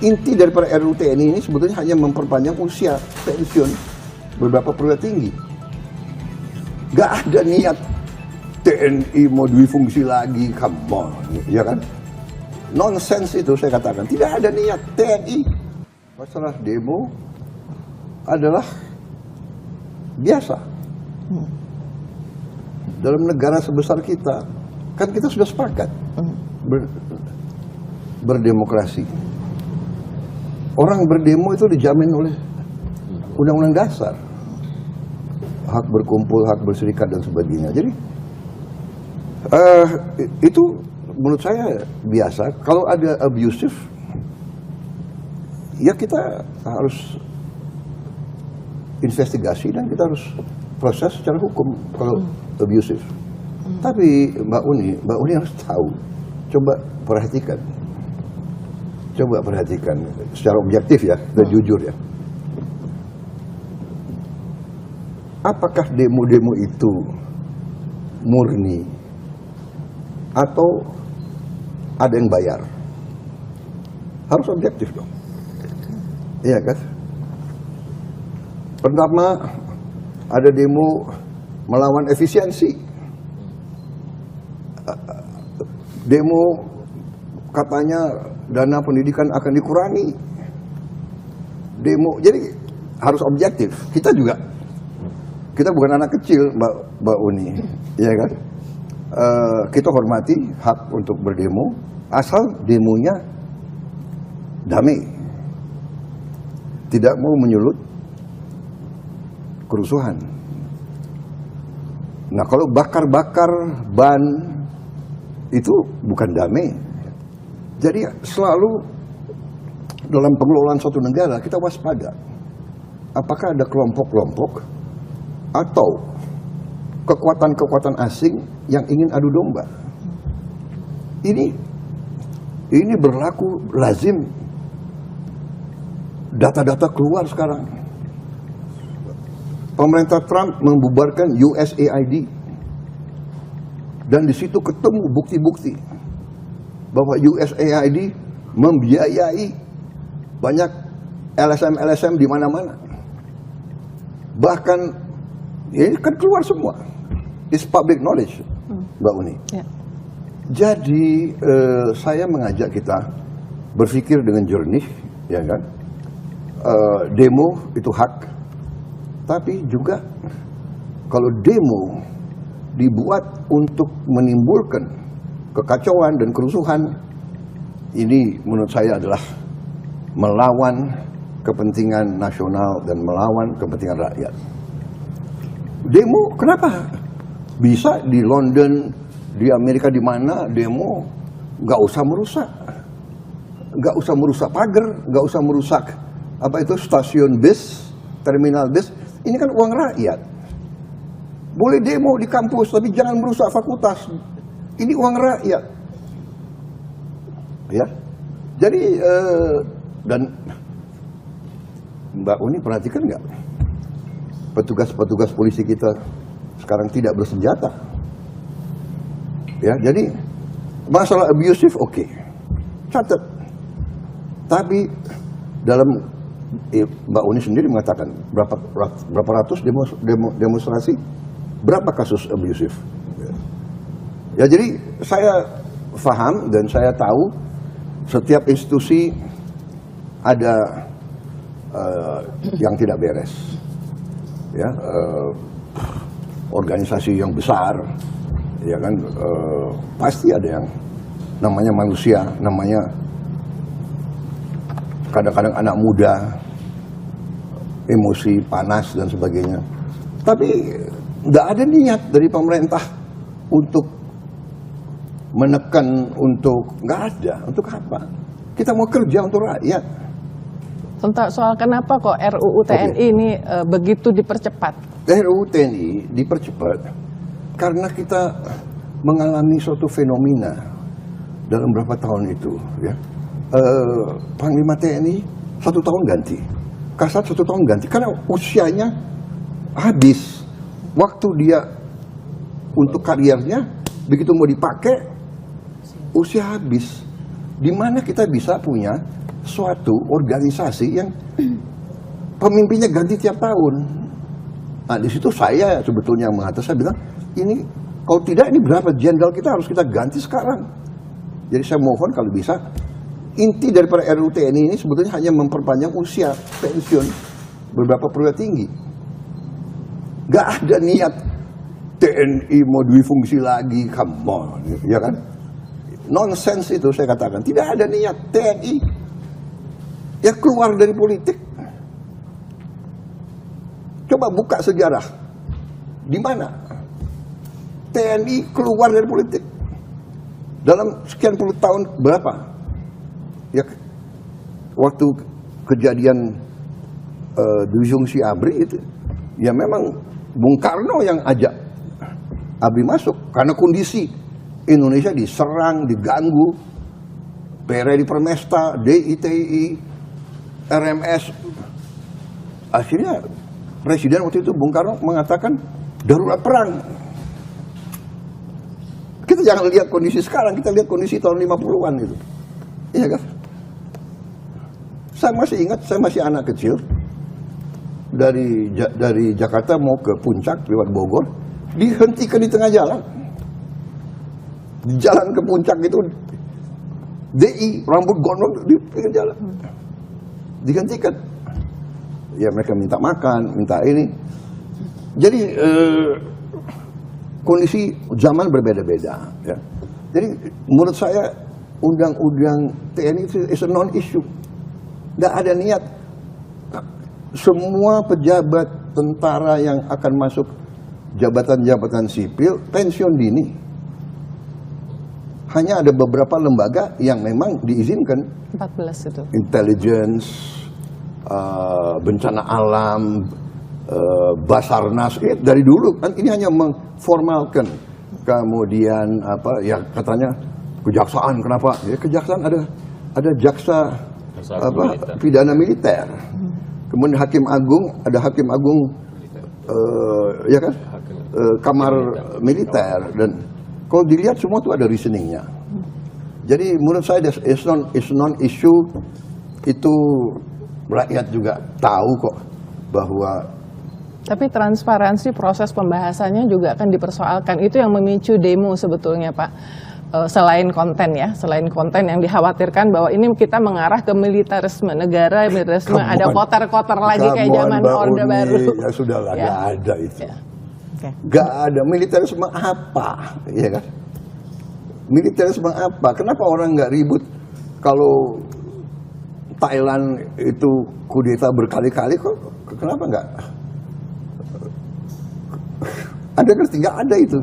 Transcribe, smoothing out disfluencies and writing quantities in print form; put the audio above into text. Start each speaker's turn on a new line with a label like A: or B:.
A: inti daripada RUU TNI ini sebetulnya hanya memperpanjang usia pensiun beberapa perwira tinggi. Gak ada niat TNI mau difungsi lagi, come on, ya kan? Nonsense itu saya katakan, tidak ada niat TNI. Masalah demo adalah biasa. Dalam negara sebesar kita, kan kita sudah sepakat berdemokrasi. Orang berdemo itu dijamin oleh Undang-Undang Dasar. Hak berkumpul, hak berserikat dan sebagainya. Jadi itu menurut saya biasa. Kalau ada abusive, ya kita harus investigasi dan kita harus proses secara hukum kalau abusive. Tapi Mbak Uni harus tahu. Coba perhatikan secara objektif ya dan jujur ya. Apakah demo-demo itu murni atau ada yang bayar? Harus objektif dong. Iya kan? Pertama, ada demo melawan efisiensi. Demo katanya dana pendidikan akan dikurangi. Demo, jadi harus objektif. Kita bukan anak kecil, Mbak Uni, ya kan? Kita hormati hak untuk berdemo, asal demonya damai, tidak mau menyulut kerusuhan. Nah, kalau bakar-bakar ban itu bukan damai. Jadi selalu dalam pengelolaan suatu negara kita waspada. Apakah ada kelompok-kelompok atau kekuatan-kekuatan asing yang ingin adu domba? Ini berlaku lazim. Data-data keluar sekarang. Pemerintah Trump membubarkan USAID. Dan di situ ketemu bukti-bukti bahwa USAID membiayai banyak LSM di mana-mana. Bahkan ini kan keluar semua. It's public knowledge, Mbak Uni. Ya. Jadi saya mengajak kita berpikir dengan jernih, ya kan? Demo itu hak, tapi juga kalau demo dibuat untuk menimbulkan kekacauan dan kerusuhan, ini menurut saya adalah melawan kepentingan nasional dan melawan kepentingan rakyat. Demo kenapa? Bisa di London, di Amerika, di mana demo nggak usah merusak pagar, nggak usah merusak stasiun bis, terminal bis. Ini kan uang rakyat. Boleh demo di kampus, tapi jangan merusak fakultas. Ini uang rakyat. Ya, jadi dan Mbak Uni perhatikan nggak? Petugas-petugas polisi kita sekarang tidak bersenjata. Ya, jadi masalah abusive oke, catat. Tapi dalam Mbak Uni sendiri mengatakan berapa ratus demonstrasi, berapa kasus abusive. Ya, jadi saya paham dan saya tahu setiap institusi ada yang tidak beres. Ya, organisasi yang besar, ya kan, pasti ada yang namanya manusia, namanya kadang-kadang anak muda, emosi, panas dan sebagainya. Tapi nggak ada niat dari pemerintah untuk menekan, nggak ada. Untuk apa? Kita mau kerja untuk rakyat.
B: Tentang soal kenapa kok RUU TNI ini begitu dipercepat?
A: RUU TNI dipercepat karena kita mengalami suatu fenomena dalam beberapa tahun itu. Ya. Panglima TNI 1 tahun ganti, Kasat 1 tahun ganti, karena usianya habis. Waktu dia untuk kariernya, begitu mau dipakai, usia habis. Di mana kita bisa punya suatu organisasi yang pemimpinnya ganti tiap tahun. Nah di situ saya sebetulnya mengatakan, saya bilang ini kalau tidak ini berapa jenderal kita harus kita ganti sekarang. Jadi saya mohon kalau bisa, inti daripada RUU TNI ini sebetulnya hanya memperpanjang usia pensiun beberapa perwira tinggi. Gak ada niat TNI mau duifungsi lagi, come on, ya kan? Nonsense itu saya katakan, tidak ada niat TNI ya keluar dari politik. Coba buka sejarah, di mana TNI keluar dari politik dalam sekian puluh tahun berapa? Ya, waktu kejadian duifungsi ABRI itu, ya memang Bung Karno yang ajak ABRI masuk karena kondisi Indonesia diserang, diganggu, PRI Permesta, DITI, RMS. Akhirnya Presiden waktu itu Bung Karno mengatakan darurat perang. Kita jangan lihat kondisi sekarang, kita lihat kondisi tahun 50-an itu. Iya kan? Saya masih ingat, saya masih anak kecil. Dari Jakarta mau ke Puncak lewat Bogor, dihentikan di tengah jalan. Di jalan ke Puncak itu DI rambut gondrong di pinggir jalan, dihentikan. Ya mereka minta makan, minta ini. Jadi kondisi zaman berbeda-beda. Ya. Jadi menurut saya undang-undang TNI itu is a non-issue. Tidak ada niat. Semua pejabat tentara yang akan masuk jabatan-jabatan sipil pensiun dini. Hanya ada beberapa lembaga yang memang diizinkan.
B: 14 itu.
A: Intelligence, bencana alam, Basarnas, dari dulu kan ini hanya mengformalkan. Kemudian apa ya katanya kejaksaan, kenapa? Ya kejaksaan ada jaksa pidana militer. Kemudian hakim agung, ada hakim agung ya kan? Kamar militer, dan kalau dilihat semua itu ada reasoningnya. Jadi menurut saya it's non-issue, itu rakyat juga tahu kok bahwa.
B: Tapi transparansi proses pembahasannya juga akan dipersoalkan. Itu yang memicu demo sebetulnya Pak. Selain konten ya, selain konten yang dikhawatirkan bahwa ini kita mengarah ke militarisme negara, militarisme ada kotor-kotor lagi kayak zaman Orde Baru.
A: Ya sudahlah,
B: ya.
A: Gak ada itu.
B: Ya. Okay.
A: Gak ada militarisme apa, ya kan? Militarisme apa? Kenapa orang nggak ribut kalau Thailand itu kudeta berkali-kali kok? Kenapa nggak? Anda ngerti? Nggak ada itu.